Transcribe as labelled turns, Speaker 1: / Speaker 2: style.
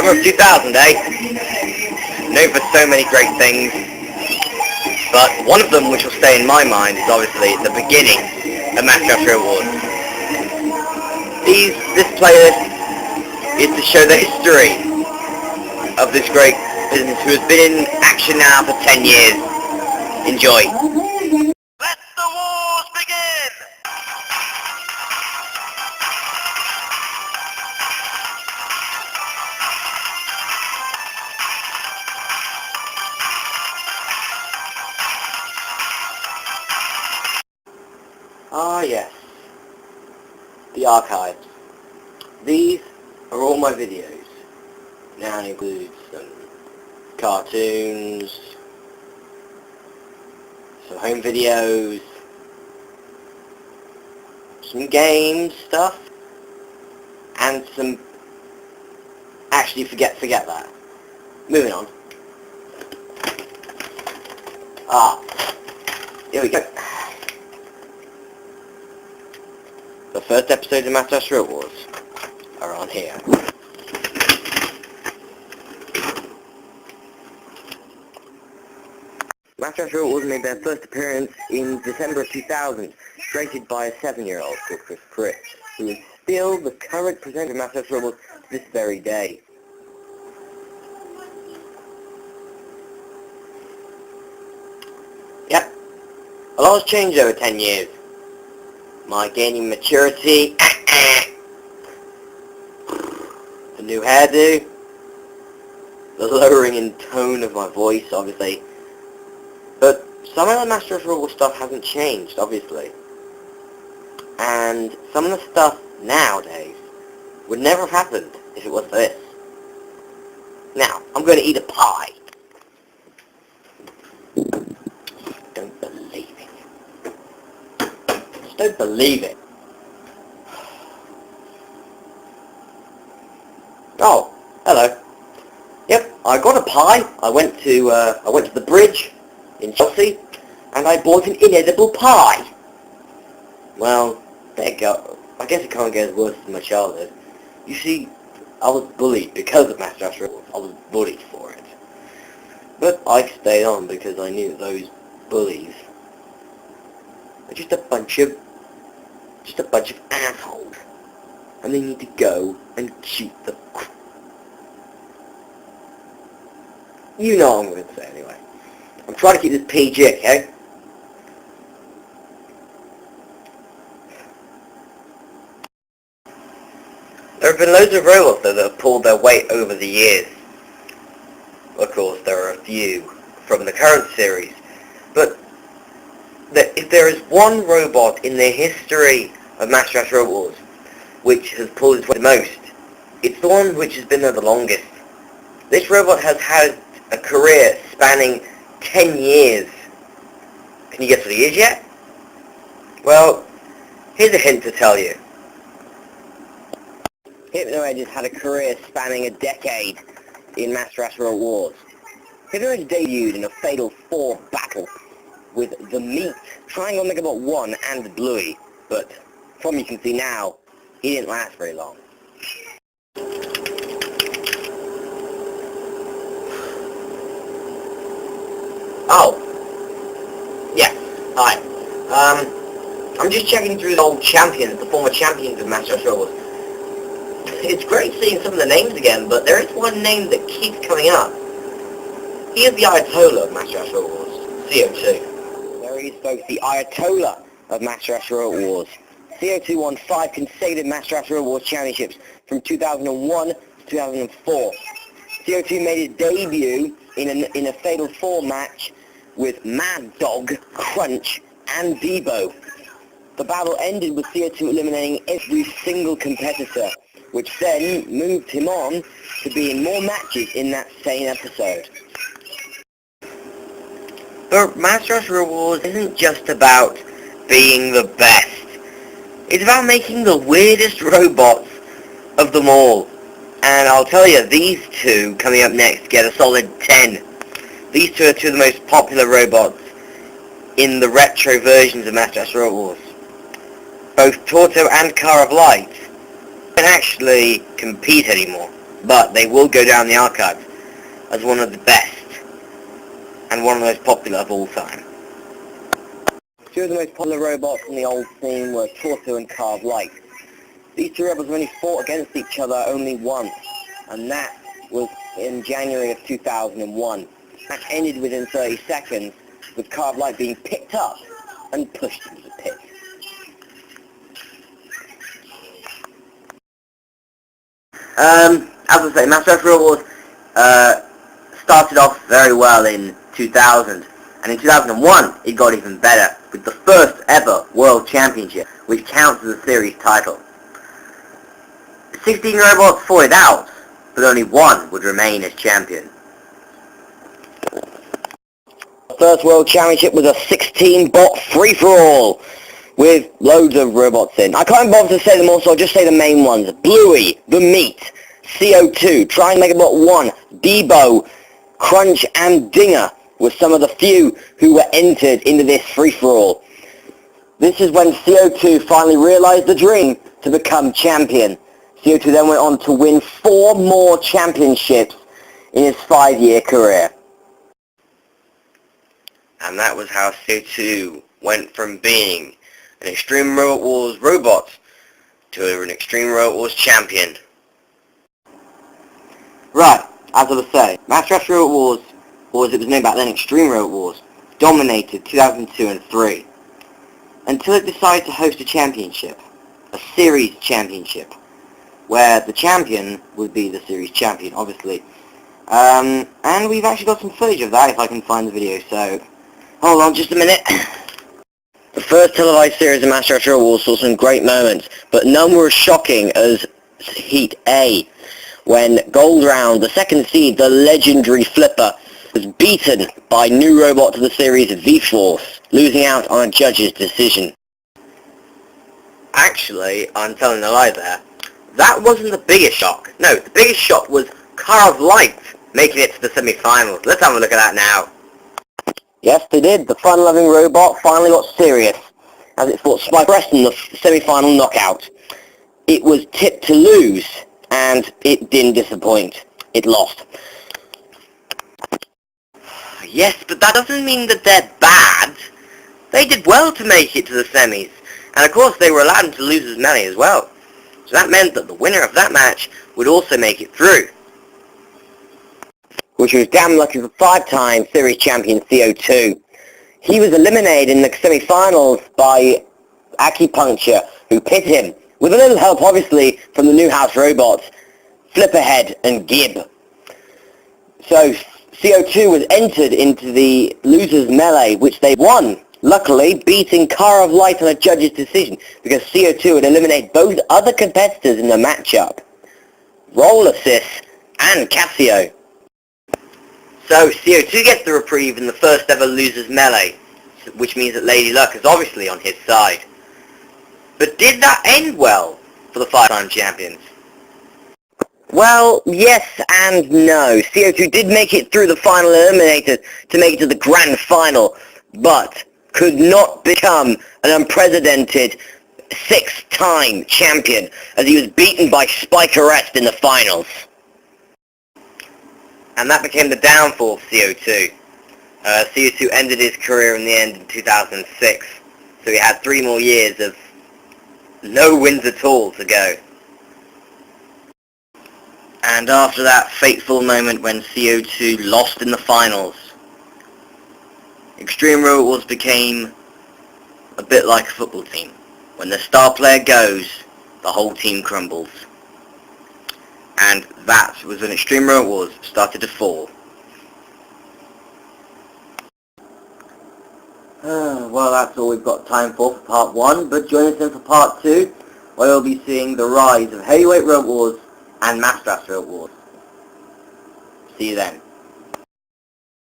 Speaker 1: Summer of 2000, eh? Known for so many great things, but one of them which will stay in my mind is obviously the beginning of Masteraths Wars. This playlist is to show the history of this great business who has been in action now for 10 years. Enjoy. Let the wars begin! Ah yes, the archives. These are all my videos. Now it includes some cartoons, some home videos, some games stuff, and some... Actually, forget that. Moving on. Here we go. The first episodes of Masteraths Wars are on here. Masteraths Wars made their first appearance in December of 2000, created by a 7-year-old called Chris Pritt, who is still the current presenter of Masteraths Wars to this very day. Yep, a lot has changed over 10 years. My gaining maturity, the new hairdo, the lowering in tone of my voice, obviously. But some of the Masteraths Wars stuff hasn't changed, obviously. And some of the stuff nowadays would never have happened if it was for this. Now, I'm going to eat a pie. Don't believe it. Just don't believe it. Oh, hello. Yep, I got a pie. I went to the bridge in Chelsea, and I bought an inedible pie. Well, there you go. I guess it can't get as worse as my childhood. You see, I was bullied because of Masteraths Wars. I was bullied for it. But I stayed on because I knew those bullies are just a bunch of assholes. And they need to go and shoot the... You know what I'm going to say anyway. I'm trying to keep this PG, okay? There have been loads of robots that have pulled their weight over the years. Of course, there are a few from the current series, but if there is one robot in the history of Masteraths Wars which has pulled its weight the most, it's the one which has been there the longest. This robot has had a career spanning 10 years. Can you guess what he is yet? Well, here's a hint to tell you. Hypnoid has had a career spanning a decade in Masteraths Wars. Hypnoid debuted in a Fatal 4 battle with the Meat, Triangle Megabot 1 and Bluey, but from you can see now, he didn't last very long. Oh. Yeah. Hi. I'm just checking through the old champions, the former champions of Masteraths Wars. It's great seeing some of the names again, but there is one name that keeps coming up. He is the Ayatollah of Masteraths Wars, CO2. There he is, folks, the Ayatollah of Masteraths Wars. CO2 won 5 consecutive Masteraths Wars championships from 2001 to 2004. CO2 made his debut in a Fatal 4 match with Mad Dog, Crunch, and Debo. The battle ended with CO2 eliminating every single competitor, which then moved him on to be in more matches in that same episode. But Masteraths Wars isn't just about being the best. It's about making the weirdest robots of them all. And I'll tell you, these two coming up next get a solid 10. These two are two of the most popular robots in the retro versions of Masteraths Wars. Both Torto and Car of Light don't actually compete anymore. but they will go down the archives as one of the best and one of the most popular of all time. Two of the most popular robots in the old scene were Torso and Carved Light. These two robots only fought against each other only once, and that was in January of 2001. That ended within 30 seconds, with Carved Light being picked up and pushed into the pit. As I say, Masterath Wars started off very well in 2000, and in 2001 it got even better, with the first ever World Championship, which counts as a series title. 16 robots fought it out, but only one would remain as champion. The first World Championship was a 16-bot free-for-all, with loads of robots in. I can't bother to say them all, so I'll just say the main ones. Bluey, The Meat, CO2, Try Megabot 1, Debo, Crunch and Dinger were some of the few who were entered into this free-for-all. This is when CO2 finally realized the dream to become champion. CO2 then went on to win 4 more championships in his 5-year career. And that was how CO2 went from being an Extreme Robot Wars robot to an Extreme Robot Wars champion. Right, as I was saying, Masterath Robot Wars, or as it was known back then, Extreme Robot Wars, dominated 2002 and 3, until it decided to host a championship, a series championship, where the champion would be the series champion, obviously. And we've actually got some footage of that, if I can find the video, so hold on just a minute. The first televised series of Masterath Robot Wars saw some great moments, but none were as shocking as Heat A, when Gold Round, the second seed, the legendary Flipper, was beaten by new robot to the series V-Force, losing out on a judge's decision. Actually, I'm telling a lie there. That wasn't the biggest shock. No, the biggest shock was Carved Light making it to the semi-finals. Let's have a look at that now. Yes, they did. The fun-loving robot finally got serious, as it fought Masterath in the semi-final knockout. It was tipped to lose, and it didn't disappoint. It lost. Yes, but that doesn't mean that they're bad. They did well to make it to the semis, and of course they were allowed to lose as many as well. So that meant that the winner of that match would also make it through, which was damn lucky for 5-time series champion CO2. He was eliminated in the semi-finals by Acupuncture, who pitted him, with a little help obviously from the new house robots, Flipperhead and Gib. So CO2 was entered into the losers melee, which they won, luckily beating Carved Light on a judge's decision, because CO2 had eliminated both other competitors in the matchup, Roll Assist and Casio. So CO2 gets the reprieve in the first ever losers melee, which means that Lady Luck is obviously on his side. But did that end well for the 5-time champions? Well, yes and no. CO2 did make it through the final eliminator to make it to the grand final, but could not become an unprecedented 6-time champion, as he was beaten by Masterath in the finals. And that became the downfall of CO2. CO2 ended his career in the end in 2006, so he had 3 more years of no wins at all to go. And after that fateful moment when CO2 lost in the finals, Extreme Robot Wars became a bit like a football team. When the star player goes, the whole team crumbles. And that was when Extreme Robot Wars started to fall. Well, that's all we've got time for part 1, but join us in for part 2, where we'll be seeing the rise of Heavyweight Robot Wars and Masterath Robot Wars. See you then.